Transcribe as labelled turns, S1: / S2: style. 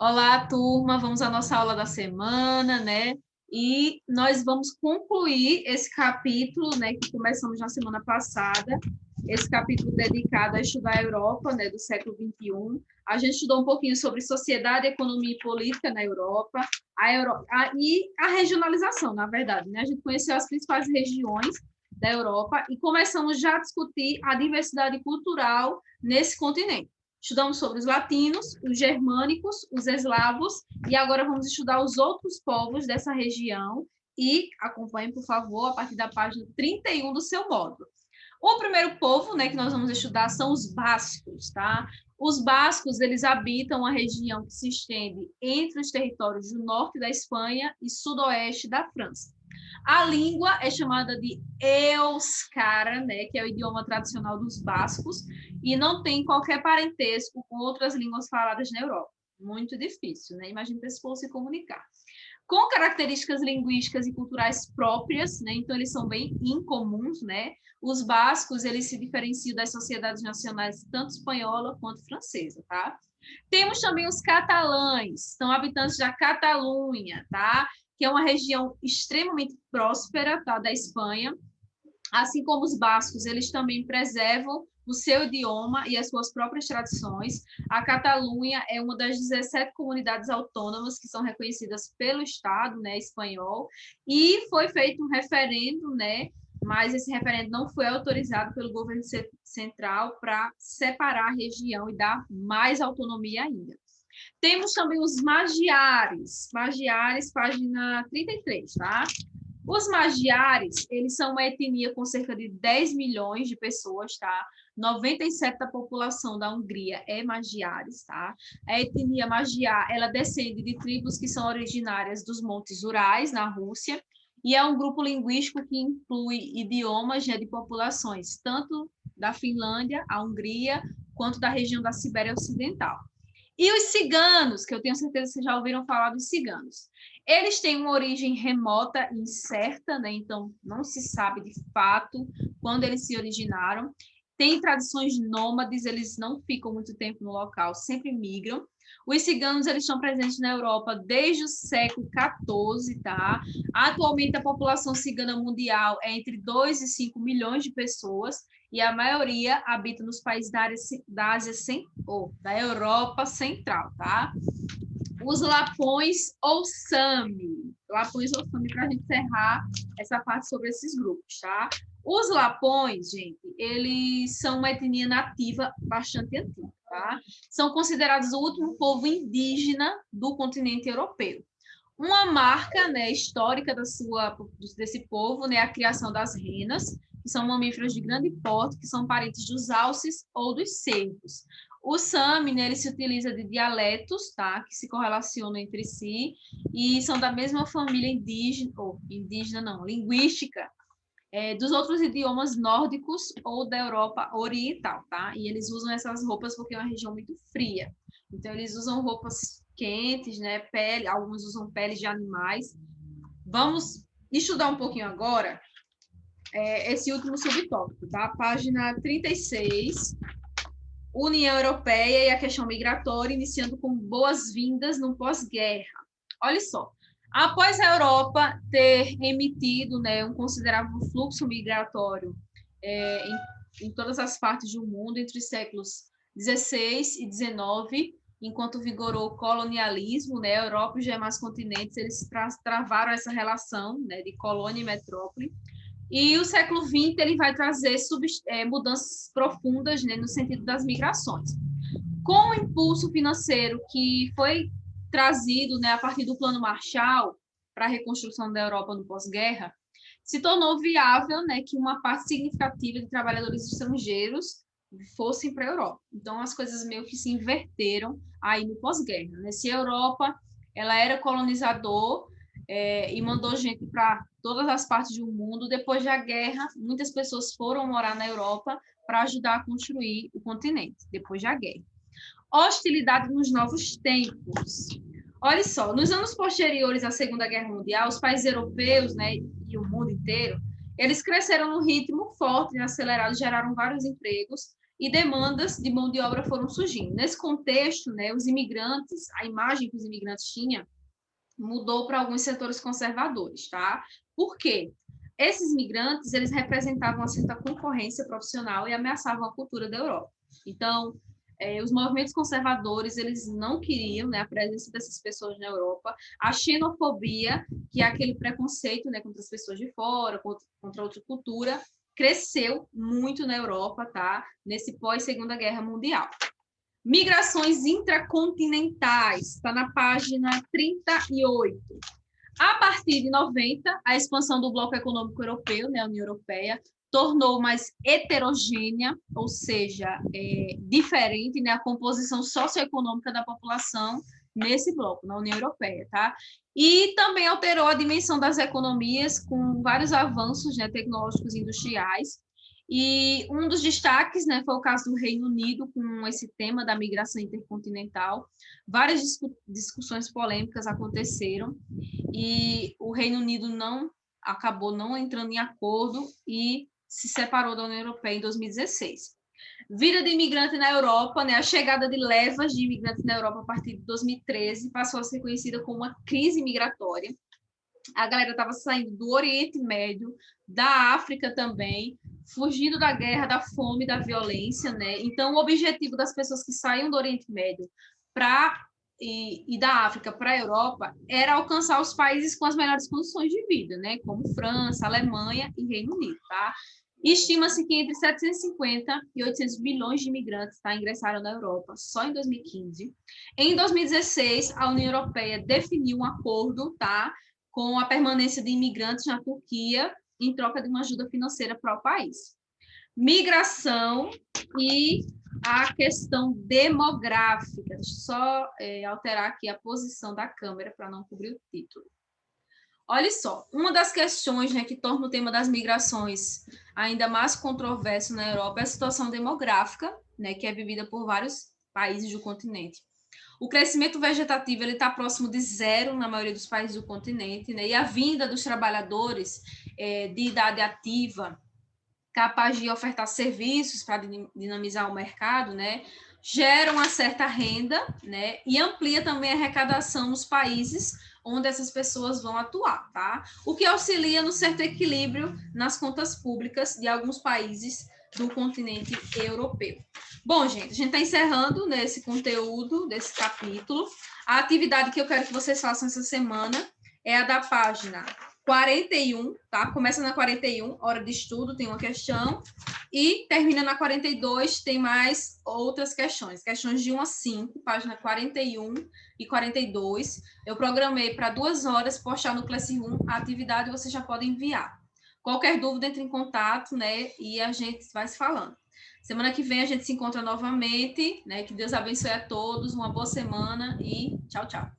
S1: Olá, turma, vamos à nossa aula da semana, né? E nós vamos concluir esse capítulo, né, que começamos na semana passada, esse capítulo dedicado a estudar a Europa, né, do século XXI. A gente estudou um pouquinho sobre sociedade, economia e política na Europa, e a regionalização, na verdade, né? A gente conheceu as principais regiões da Europa e começamos já a discutir a diversidade cultural nesse continente. Estudamos sobre os latinos, os germânicos, os eslavos, e agora vamos estudar os outros povos dessa região. E acompanhe, por favor, a partir da página 31 do seu módulo. O primeiro povo, né, que nós vamos estudar são os bascos, tá? Os bascos, eles habitam a região que se estende entre os territórios do norte da Espanha e sudoeste da França. A língua é chamada de Euskara, né, que é o idioma tradicional dos bascos, e não tem qualquer parentesco com outras línguas faladas na Europa. Muito difícil, né? Imagina para esse povo se comunicar. Com características linguísticas e culturais próprias, né? Então eles são bem incomuns, né? Os bascos, eles se diferenciam das sociedades nacionais, tanto espanhola quanto francesa, tá? Temos também os catalães, são habitantes da Catalunha, tá? Que é uma região extremamente próspera, tá? Da Espanha. Assim como os bascos, eles também preservam o seu idioma e as suas próprias tradições. A Catalunha é uma das 17 comunidades autônomas que são reconhecidas pelo Estado, né, espanhol, e foi feito um referendo, né, mas esse referendo não foi autorizado pelo governo central para separar a região e dar mais autonomia ainda. Temos também os magiares, página 33, tá? Os magiares, eles são uma etnia com cerca de 10 milhões de pessoas, tá? 97% da população da Hungria é magiares, tá? A etnia magiar, ela descende de tribos que são originárias dos Montes Urais, na Rússia, e é um grupo linguístico que inclui idiomas, né, de populações tanto da Finlândia, a Hungria, quanto da região da Sibéria Ocidental. E os ciganos, que eu tenho certeza que vocês já ouviram falar dos ciganos. Eles têm uma origem remota e incerta, né? Então não se sabe de fato quando eles se originaram. Tem tradições nômades, eles não ficam muito tempo no local, sempre migram. Os ciganos, eles estão presentes na Europa desde o século XIV, tá? Atualmente, a população cigana mundial é entre 2 e 5 milhões de pessoas, e a maioria habita nos países da Ásia ou da Europa Central, tá? Os lapões ou sami. Lapões ou sami, para a gente encerrar essa parte sobre esses grupos, tá? Os lapões, gente, eles são uma etnia nativa bastante antiga, tá? São considerados o último povo indígena do continente europeu. Uma marca, né, histórica desse povo, né, a criação das renas, que são mamíferos de grande porte, que são parentes dos alces ou dos cervos. O Sami, né, ele se utiliza de dialetos, tá, que se correlacionam entre si e são da mesma família linguística, dos outros idiomas nórdicos ou da Europa Oriental, tá? E eles usam essas roupas porque é uma região muito fria. Então, eles usam roupas quentes, né? Pele, alguns usam peles de animais. Vamos estudar um pouquinho agora esse último subtópico, tá? Página 36, União Europeia e a questão migratória, iniciando com boas-vindas no pós-guerra. Olha só, após a Europa ter emitido, né, um considerável fluxo migratório em todas as partes do mundo entre os séculos 16 e 19, enquanto vigorou o colonialismo, né, a Europa e os demais continentes, eles travaram essa relação, né, de colônia e metrópole. E o século XX ele vai trazer mudanças profundas, né, no sentido das migrações. Com o impulso financeiro que foi trazido, né, a partir do Plano Marshall para a reconstrução da Europa no pós-guerra, se tornou viável, né, que uma parte significativa de trabalhadores estrangeiros fossem para a Europa. Então, as coisas meio que se inverteram aí no pós-guerra, né? Se a Europa ela era colonizador e mandou gente para todas as partes do mundo, depois da guerra, muitas pessoas foram morar na Europa para ajudar a construir o continente, depois da guerra. Hostilidade nos novos tempos. Olha só, nos anos posteriores à Segunda Guerra Mundial, os países europeus, né, e o mundo inteiro, eles cresceram num ritmo forte e acelerado, geraram vários empregos e demandas de mão de obra foram surgindo. Nesse contexto, né, os imigrantes, a imagem que os imigrantes tinham mudou para alguns setores conservadores, tá? Por quê? Esses imigrantes, eles representavam uma certa concorrência profissional e ameaçavam a cultura da Europa. Então, os movimentos conservadores, eles não queriam, né, a presença dessas pessoas na Europa. A xenofobia, que é aquele preconceito, né, contra as pessoas de fora, contra outra cultura, cresceu muito na Europa, tá? Nesse pós-Segunda Guerra Mundial. Migrações intracontinentais, está na página 38. A partir de 90, a expansão do bloco econômico europeu, né, a União Europeia, tornou mais heterogênea, ou seja, diferente, né, a composição socioeconômica da população nesse bloco, na União Europeia, tá? E também alterou a dimensão das economias com vários avanços, né, tecnológicos e industriais. E um dos destaques, né, foi o caso do Reino Unido com esse tema da migração intercontinental. Várias discussões polêmicas aconteceram e o Reino Unido acabou não entrando em acordo e se separou da União Europeia em 2016. Vida de imigrante na Europa, né? A chegada de levas de imigrantes na Europa a partir de 2013 passou a ser conhecida como uma crise migratória. A galera estava saindo do Oriente Médio, da África também, fugindo da guerra, da fome, da violência, né? Então, o objetivo das pessoas que saíam do Oriente Médio e da África para a Europa era alcançar os países com as melhores condições de vida, né? Como França, Alemanha e Reino Unido, tá? Estima-se que entre 750 e 800 bilhões de imigrantes ingressaram na Europa só em 2015. Em 2016, a União Europeia definiu um acordo, tá, com a permanência de imigrantes na Turquia em troca de uma ajuda financeira para o país. Migração e a questão demográfica. Deixa eu só alterar aqui a posição da câmera para não cobrir o título. Olha só, uma das questões, né, que torna o tema das migrações ainda mais controverso na Europa é a situação demográfica, né, que é vivida por vários países do continente. O crescimento vegetativo está próximo de zero na maioria dos países do continente, né, e a vinda dos trabalhadores de idade ativa, capaz de ofertar serviços para dinamizar o mercado, né, gera uma certa renda, né, e amplia também a arrecadação nos países onde essas pessoas vão atuar, tá? O que auxilia no certo equilíbrio nas contas públicas de alguns países do continente europeu. Bom, gente, a gente está encerrando nesse conteúdo desse capítulo. A atividade que eu quero que vocês façam essa semana é a da página 41, tá? Começa na 41, hora de estudo, tem uma questão, e termina na 42, tem mais outras questões. Questões de 1 a 5, página 41 e 42. Eu programei para 2 horas postar no Classroom a atividade, você já pode enviar. Qualquer dúvida, entre em contato, né? E a gente vai se falando. Semana que vem a gente se encontra novamente, né? Que Deus abençoe a todos, uma boa semana e tchau, tchau.